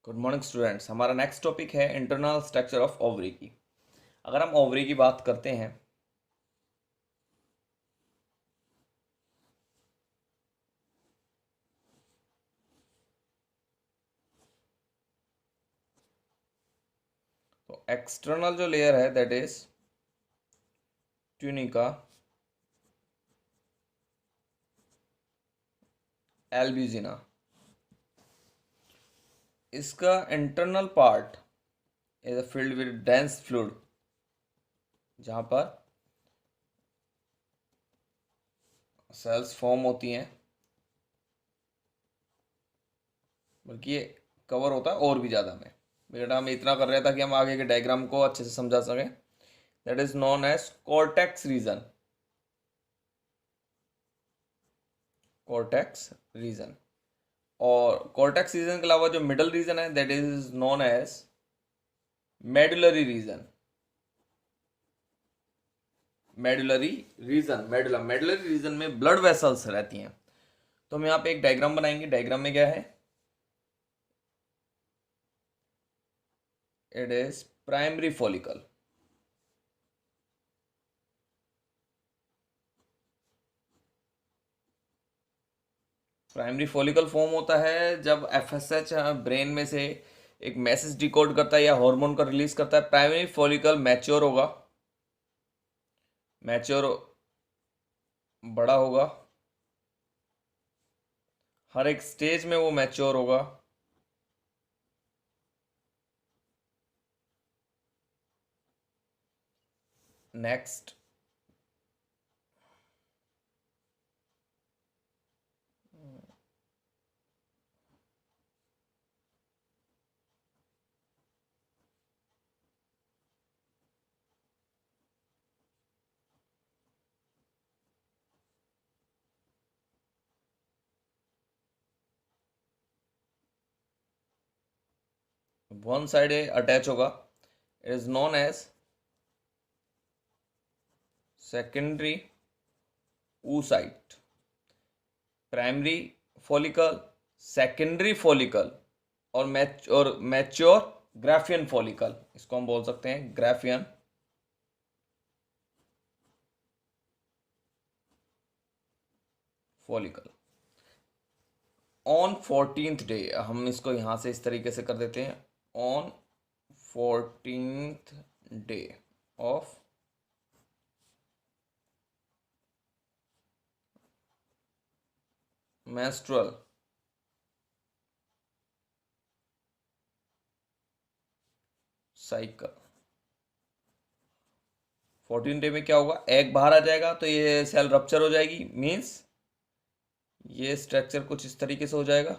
Good morning students. हमारा next topic है internal structure of ovary की। अगर हम ओवरी की बात करते हैं तो एक्सटर्नल जो लेयर है दैट इज ट्यूनिका एल्ब्यूजिना। इसका internal part is filled with dense fluid, जहाँ पर सेल्स फॉर्म होती हैं, बल्कि ये कवर होता है और भी ज़्यादा में। बेटा हम इतना कर रहे हैं ताकि हम आगे के डायग्राम को अच्छे से समझा सकें। That is known as cortex region. Cortex region और कॉर्टेक्स रीजन के अलावा जो मिडल रीजन है that is known as medullary region. Medullary region में ब्लड वेसल्स रहती हैं। तो हम यहाँ पे एक डायग्राम बनाएंगे। डायग्राम में क्या है, it is primary follicle. Primary follicle form होता है जब एफएसएच ब्रेन में से एक मैसेज डिकोड करता है या हार्मोन का रिलीज करता है। प्राइमरी फॉलिकल मैच्योर होगा, मैच्योर बड़ा होगा, हर एक स्टेज में वो मैच्योर होगा। नेक्स्ट, वन साइड अटैच होगा, it is known as secondary oocyte। Primary follicle, secondary follicle और मैच्योर ग्राफियन फॉलिकल। इसको हम बोल सकते हैं Graafian follicle. On 14th day, हम इसको यहां से इस तरीके से कर देते हैं, on 14th day of menstrual cycle. 14 day में क्या होगा, एग बाहर आ जाएगा तो ये सेल रप्चर हो जाएगी, मींस ये स्ट्रक्चर कुछ इस तरीके से हो जाएगा।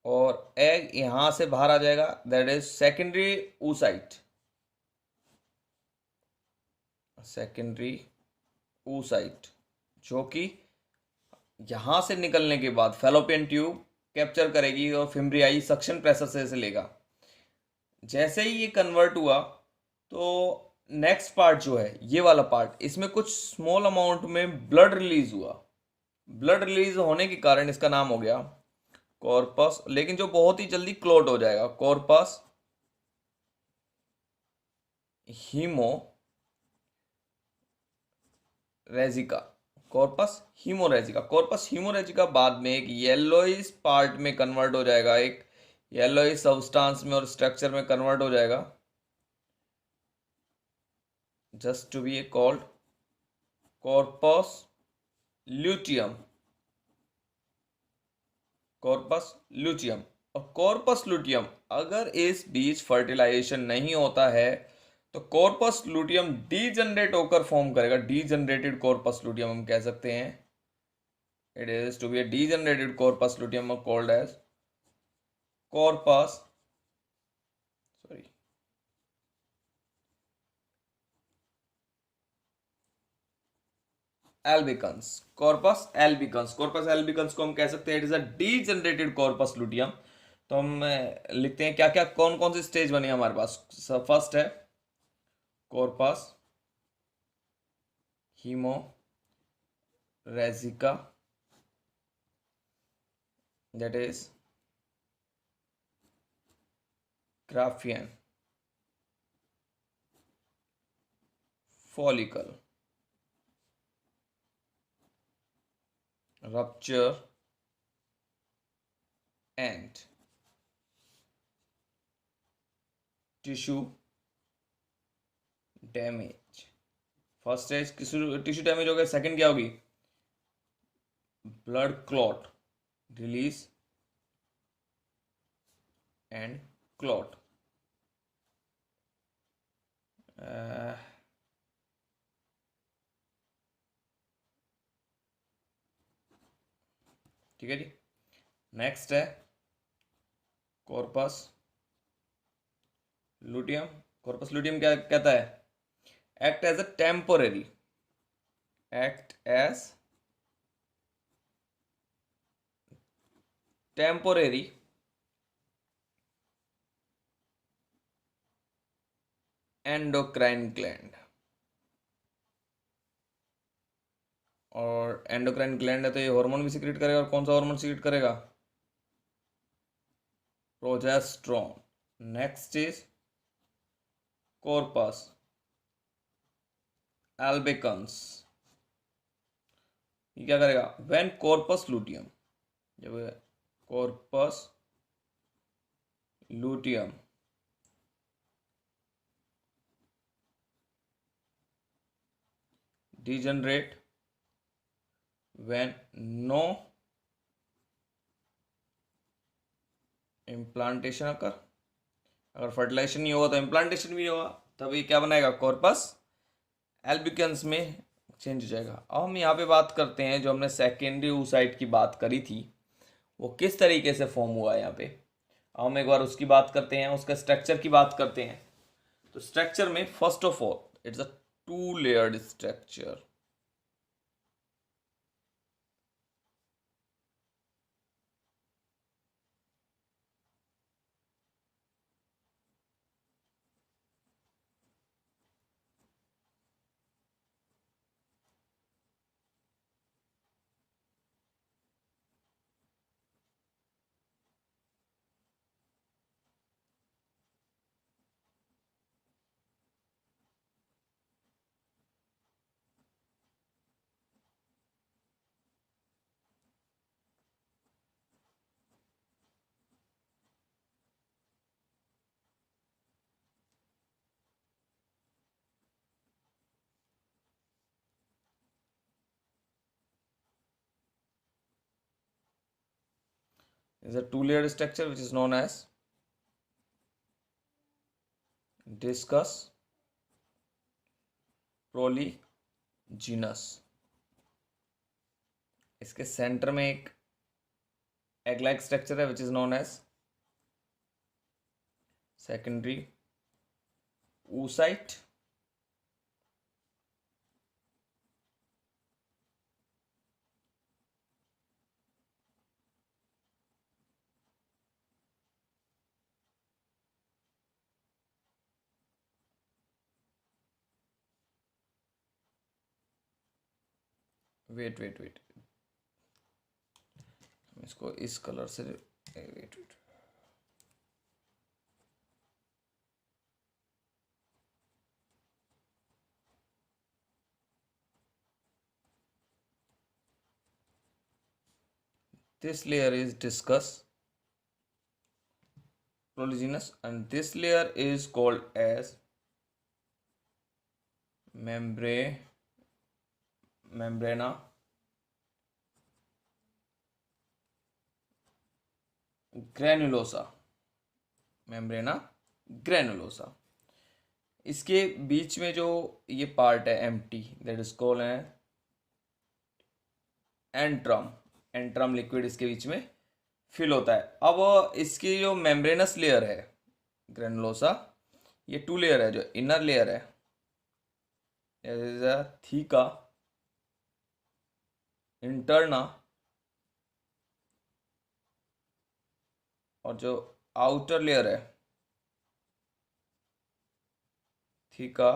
और एग यहां से बाहर आ जाएगा, that is secondary oocyte। Secondary oocyte जो कि यहां से निकलने के बाद फेलोपियन ट्यूब कैप्चर करेगी और फिम्ब्रियाई सक्शन प्रेशर से इसे लेगा। जैसे ही ये कन्वर्ट हुआ तो नेक्स्ट पार्ट जो है ये वाला पार्ट, इसमें कुछ स्मॉल अमाउंट में ब्लड रिलीज हुआ। ब्लड रिलीज होने के कारण इसका नाम हो गया कॉर्पस, लेकिन जो बहुत ही जल्दी क्लोट हो जाएगा, कॉर्पस हीमोरेजिका। कॉर्पस हीमोरेजिका बाद में एक येलोइस पार्ट में कन्वर्ट हो जाएगा, एक येलोइस सब्सटेंस में और स्ट्रक्चर में कन्वर्ट हो जाएगा, just to be called corpus luteum. Corpus luteum. और कॉर्पस ल्यूटियम अगर इस बीच फर्टिलाइजेशन नहीं होता है तो कॉर्पस ल्यूटियम डीजनरेट होकर फॉर्म करेगा। डीजनरेटेड कॉर्पस ल्यूटियम हम कह सकते हैं, it is to be a degenerated corpus luteum called as corpus sorry albicans. Corpus albicans को हम कह सकते हैं, it is a degenerated corpus luteum तो हम लिखते हैं क्या क्या कौन कौन सी स्टेज बनी है हमारे पास। फर्स्ट है corpus haemorrhagicum, that is Graafian follicle, rupture and tissue damage। First है टिश्यू डैमेज हो गया, सेकंड क्या होगी blood clot, release and clot. ठीक है जी। नेक्स्ट है कॉर्पस लुटियम। कॉर्पस लुटियम क्या कहता है, act as a temporary, act as temporary endocrine gland. और एंडोक्राइन ग्लैंड है तो ये हार्मोन भी सिक्रेट करेगा, और कौन सा हार्मोन सिक्रेट करेगा, progesterone. Next is corpus albicans. ये क्या करेगा, व्हेन कॉर्पस लुटियम, जब corpus luteum degenerate when no implantation occur, अगर फर्टिलाइजेशन नहीं होगा तो इम्प्लांटेशन भी नहीं होगा, तब ये क्या बनाएगा, कॉर्पस एल्बिकन्स में चेंज हो जाएगा। अब हम यहाँ पे बात करते हैं, जो हमने सेकेंडरी oocyte की बात करी थी वो किस तरीके से फॉर्म हुआ है यहाँ पे। अब हम एक बार उसकी बात करते हैं, उसका स्ट्रक्चर की बात करते हैं। तो स्ट्रक्चर में first of all it's a to layered structure. is a two-layered structure which is known as discus prolygynous। इसके सेंटर में एक एग लाइक स्ट्रक्चर है which is known as secondary oocyte। Wait wait wait, इसको इस colour से wait wait, this layer is discus prolygynous and this layer is called as membrana granulosa, membrana granulosa। इसके बीच में जो ये पार्ट है empty, that is called है antrum. Antrum liquid इसके बीच में फिल होता है। अब इसकी जो मेम्ब्रेनस लेयर है ग्रेनुलोसा, ये टू लेयर है। जो इनर लेयर है थीका इंटरना और जो आउटर लेयर है थीका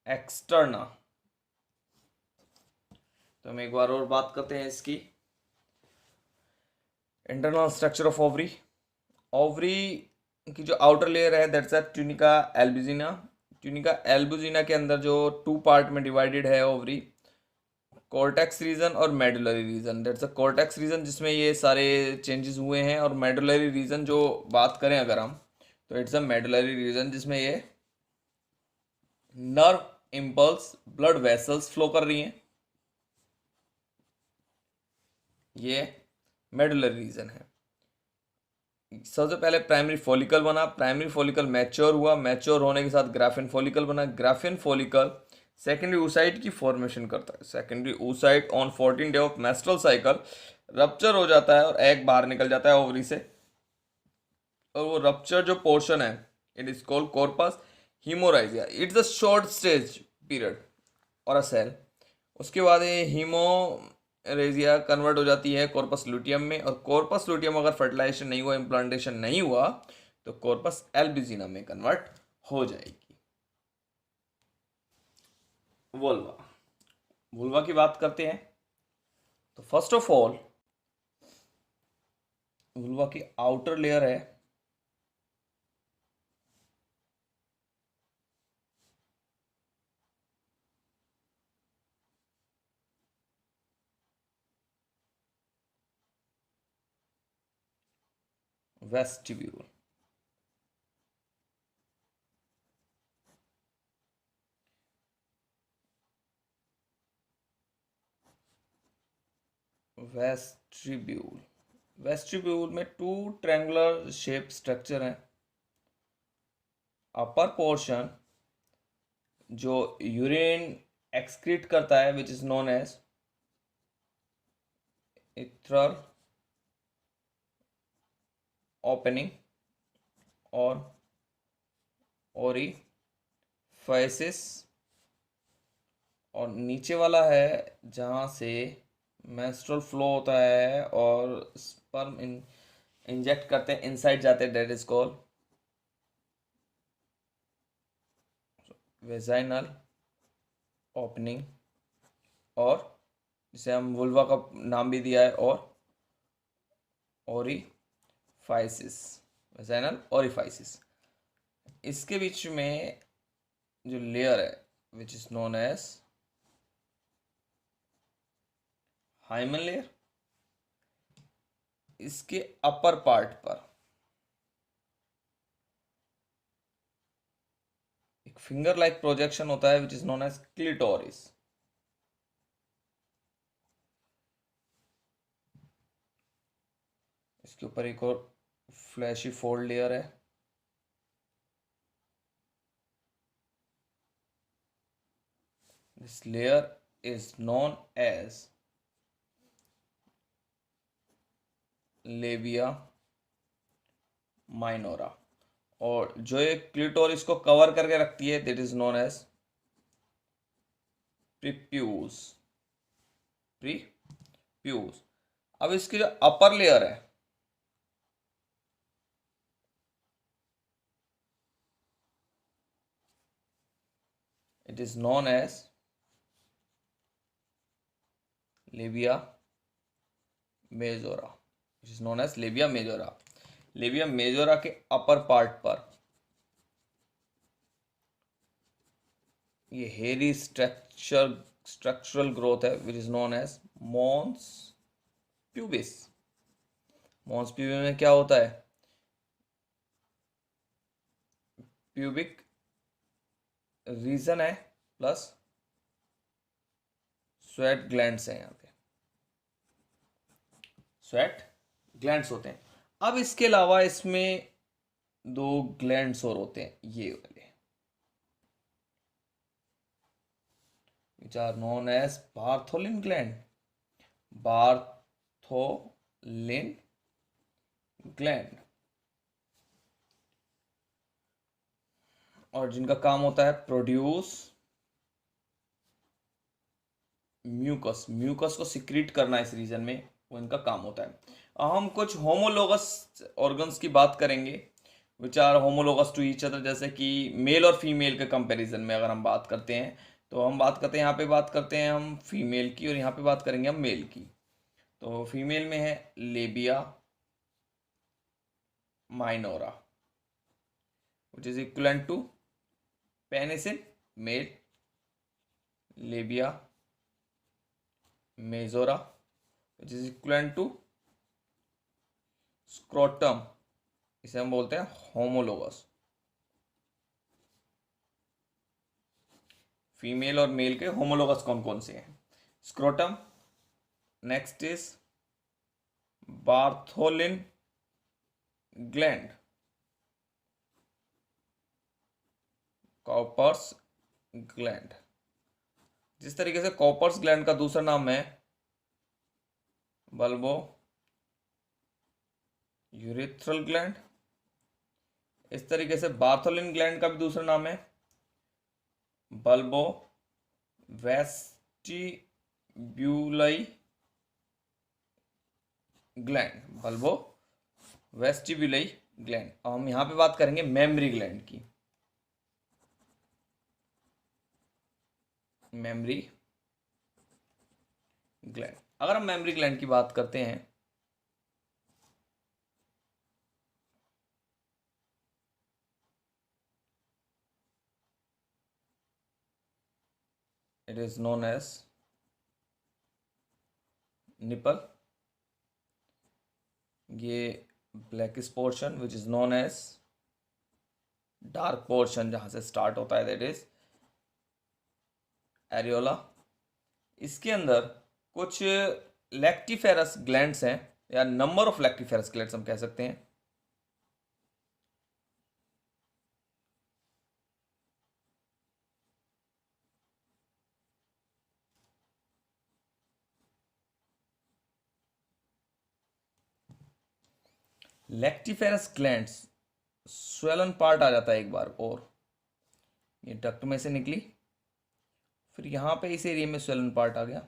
एक्सटर्ना। तो हम एक बार और बात करते हैं इसकी। Internal structure of ovary. Ovary की जो आउटर लेयर है दैट्स अ ट्यूनिका एल्बुजिना। ट्यूनिका एल्बुजिना के अंदर जो 2 पार्ट में डिवाइडेड है ओवरी, कॉर्टेक्स रीजन और medullary region. That's a cortex region जिसमें ये सारे चेंजेस हुए हैं, और मेडुलरी रीजन जो बात करें अगर हम, तो इट्स अ मेडुलरी रीजन जिसमें ये nerve impulse blood vessels flow कर रही हैं। ये मेडुलरी रीजन है। सबसे पहले प्राइमरी फॉलिकल बना, प्राइमरी फॉलिकल मैच्योर हुआ, मैच्योर होने के साथ ग्राफिन फॉलिकल बना, ग्राफिन फॉलिकल सेकेंडरी oocyte की फॉर्मेशन करता है। Secondary oocyte on 14 day of menstrual cycle rupture हो जाता है और एग बाहर निकल जाता है ओवरी से। और वो रप्चर जो पोर्शन है it is called corpus haemorrhagicum. It's a short stage period और अ सेल। उसके बाद ये हीमोरेजिया कन्वर्ट हो जाती है कॉर्पस लुटियम में, और कॉर्पस लुटियम अगर फर्टिलाइजेशन नहीं हुआ, इम्प्लांटेशन नहीं हुआ, तो कॉर्पस एल्बिजिना में कन्वर्ट हो जाएगी। वुल्वा। वुल्वा की बात करते हैं तो फर्स्ट ऑफ ऑल वुल्वा की आउटर लेयर है वेस्टिब्यूल। वेस्टिब्यूल वेस्टिब्यूल में 2 ट्रायंगुलर शेप स्ट्रक्चर हैं। अपर पोर्शन जो यूरिन एक्सक्रीट करता है which is known as urethral opening और ओरिफाइसिस, और नीचे वाला है जहाँ से मेंस्ट्रुअल फ्लो होता है और स्पर्म इंजेक्ट करते हैं, इनसाइड जाते हैं, that is called vaginal opening, और जिसे हम वुल्वा का नाम भी दिया है, और ओरिफाइसिस, वेजाइनल ओरिफाइसिस। इसके बीच में जो लेयर है which is known as hymen layer. इसके अपर पार्ट पर एक फिंगर लाइक प्रोजेक्शन होता है which is known as clitoris. इसके ऊपर एक और फ्लैशी फोल्ड लेयर है। This layer is known as labia minora, और जो ये क्लिटोरिस को कवर करके रखती है that is known as prepuce. Prepuce. अब इसकी जो अपर लेयर है it is known as labia majora, it is known as labia majora. Labia majora के अपर पार्ट पर ये हेरी स्ट्रक्चरल ग्रोथ है which is known as mons pubis. Mons pubis में क्या होता है, प्यूबिक रीजन है प्लस स्वेट ग्लैंड्स हैं, यहाँ पे स्वेट ग्लैंड्स होते हैं। अब इसके अलावा इसमें 2 ग्लैंड्स और होते हैं, ये वाले which are known as Bartholin gland। Bartholin gland, और जिनका काम होता है प्रोड्यूस म्यूकस। म्यूकस को सिक्रीट करना इस रीजन में, वो इनका काम होता है। अब हम कुछ होमोलोगस ऑर्गन्स की बात करेंगे which are homologous to each other, जैसे कि मेल और फीमेल के कंपैरिजन में अगर हम बात करते हैं तो हम बात करते हैं, यहाँ पे बात करते हैं हम फीमेल की और यहाँ पे बात करेंगे हम मेल की। तो फीमेल में है labia minora which is equivalent to penis in male, labia majora which is equivalent to scrotum, इसे हम बोलते हैं होमोलोगस। फीमेल और मेल के होमोलोगस कौन कौन से हैं? Scrotum, next is Bartholin gland, Cowper's gland. जिस तरीके से कॉपर्स ग्लैंड का दूसरा नाम है बल्बो यूरेथ्रल ग्लैंड, इस तरीके से बार्थोलिन ग्लैंड का भी दूसरा नाम है बल्बो वेस्टिब्यूलाई ग्लैंड, बल्बो वेस्टिब्यूलाई ग्लैंड। अब हम यहाँ पे बात करेंगे मेमरी ग्लैंड की। मेमरी ग्लैंड, अगर हम मेमरी ग्लैंड की बात करते हैं it is known as nipple, ये blackish portion which is known as dark portion जहां से स्टार्ट होता है दैट इज एरियोला। इसके अंदर कुछ लैक्टिफेरस ग्लैंड्स हैं या नंबर ऑफ लैक्टिफेरस ग्लैंड्स हम कह सकते हैं। लैक्टिफेरस ग्लैंड्स स्वेलन पार्ट आ जाता है एक बार और, ये डक्ट में से निकली, फिर यहाँ पे इस एरिया में स्वेलन पार्ट आ गया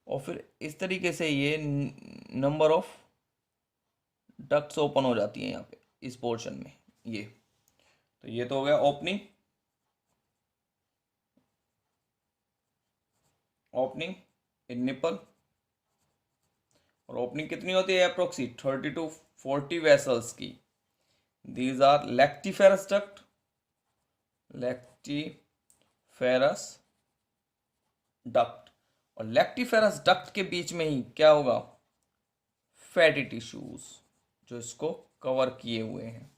और फिर इस तरीके से ये नंबर ऑफ डक्ट्स ओपन हो जाती हैं यहाँ पे इस पोर्शन में। ये तो ये तो हो गया ओपनिंग, ओपनिंग इन निपल। और ओपनिंग कितनी होती है अप्रोक्सी 30 to 40 वेसल्स की। These are lactiferous duct, lactiferous duct. और लैक्टिफेरस डक्ट के बीच में ही क्या होगा? फैटी टिश्यूज जो इसको कवर किए हुए हैं।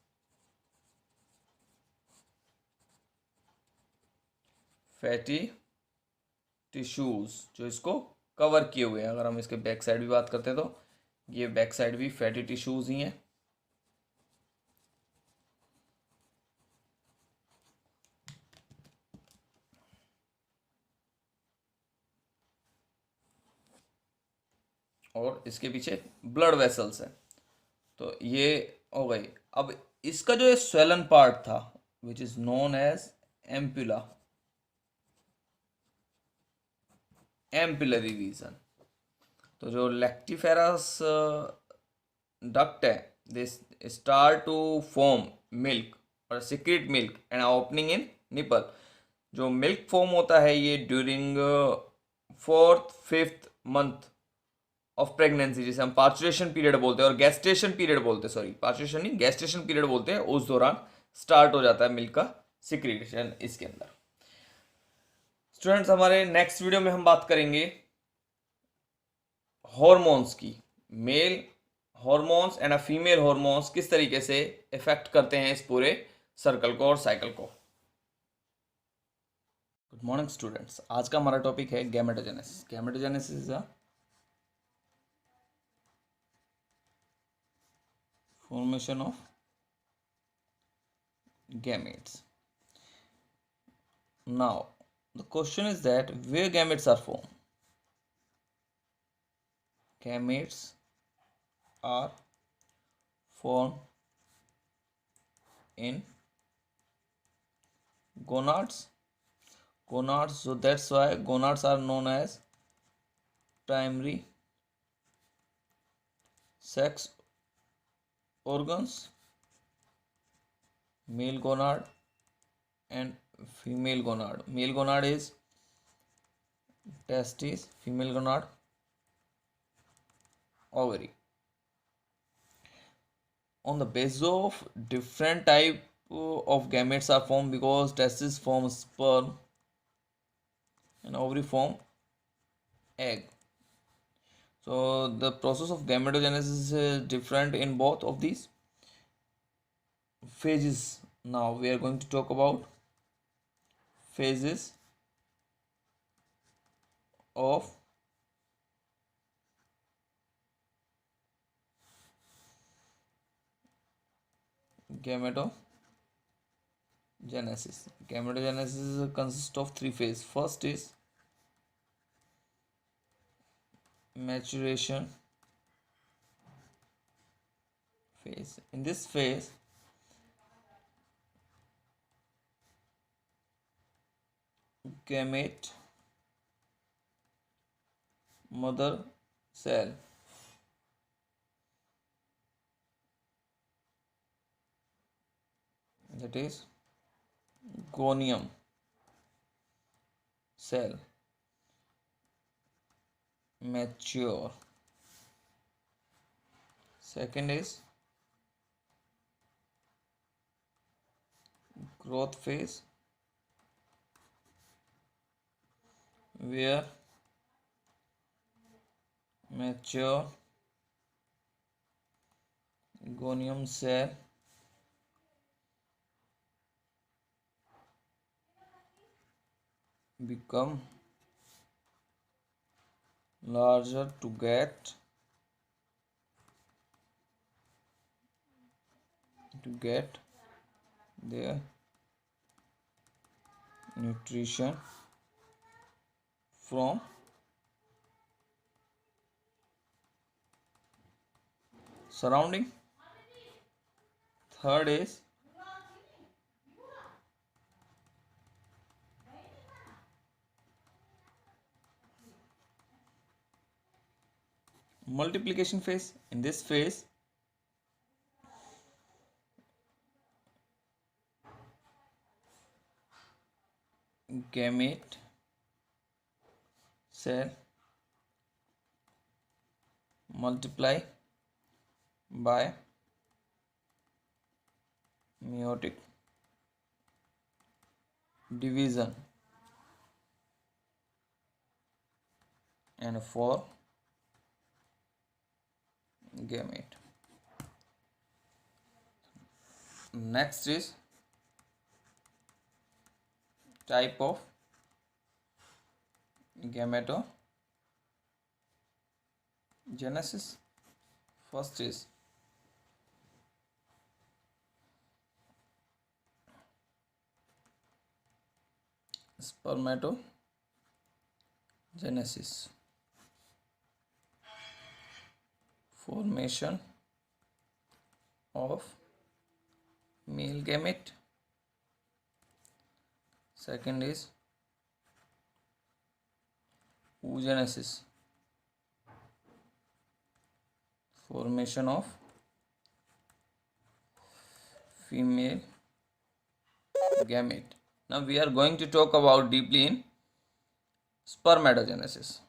फैटी टिश्यूज जो इसको कवर किए हुए हैं। अगर हम इसके बैक साइड भी बात करते हैं तो ये बैक साइड भी फैटी टिश्यूज ही हैं। और इसके पीछे ब्लड वेसल्स हैं। तो ये हो गई। अब इसका जो स्वेलन पार्ट था which is known as ampulla, ampullary region. तो जो लैक्टिफेरस डक्ट है this start to form milk और secrete milk and opening in nipple. जो मिल्क फॉर्म होता है ये during 4th-5th month of pregnancy, जिसे हम पार्चुरेशन पीरियड बोलते हैं और गैस्टेशन पीरियड बोलते हैं, सॉरी पार्चुरेशन नहीं गैस्टेशन पीरियड बोलते हैं, उस दौरान स्टार्ट हो जाता है मिल्क का सिक्रेशन इसके अंदर। स्टूडेंट्स हमारे नेक्स्ट वीडियो में हम बात करेंगे हॉर्मोन्स की। Male hormones and female hormones किस तरीके से इफेक्ट करते हैं इस पूरे सर्कल को और साइकिल को। गुड मॉर्निंग स्टूडेंट्स, आज का हमारा टॉपिक है gametogenesis. Gametogenesis is a formation of gametes. Now the question is that where gametes are formed? Gametes are formed in gonads, gonads. So that's why gonads are known as primary sex organs, male gonad and female gonad. Male gonad is testes, female gonad ovary. On the basis of different type of gametes are formed, because testes form sperm and ovary form egg. So the process of gametogenesis is different in both of these phases. Now we are going to talk about phases of gametogenesis. Gametogenesis consists of three phases. First is maturation phase. In this phase, gamete mother cell that is gonium cell mature. Second is growth phase, where mature gonium cell become larger to get their nutrition from surrounding. Third is multiplication phase. In this phase, gamete cell multiply by meiotic division and for gamete. Next is type of gametogenesis. First is spermatogenesis, formation of male gamete. Second is oogenesis, formation of female gamete. Now we are going to talk about deeply in spermatogenesis.